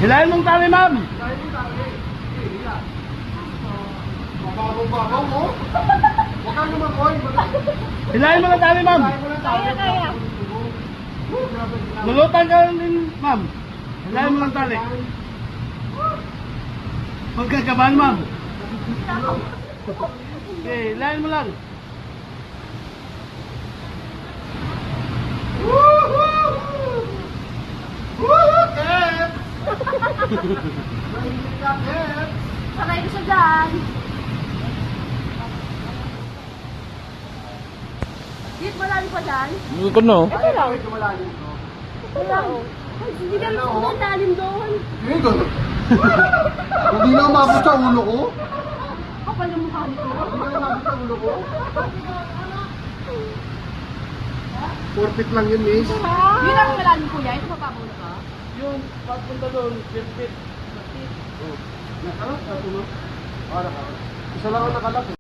Hilahin mong tali, ma'am. Mababaw mo? Huwag kang lumakoy. Hilahin mo ng tali, ma'am. Kaya. Lulutan ka lang din, ma'am. Hilahin mo ng tali. Huwag kang kabahan, ma'am. Okay, hilahin mo lang. Sakay ko siya dyan. Dito malalim pa dyan? Ito no. Ito lang. Ito lang. Ay, hindi ka rin sobrang lalim doon. Hindi na umabot sa ulo ko. Kapal yung mukha nito. Hindi na umabot sa ulo ko. 4 feet lang yun, miss. Yun ang malalim kuya. Ito mapapaw na ka? Yung pagpunta doon, fit. Nakalap ka, tulo. Isa lang ang nakalap.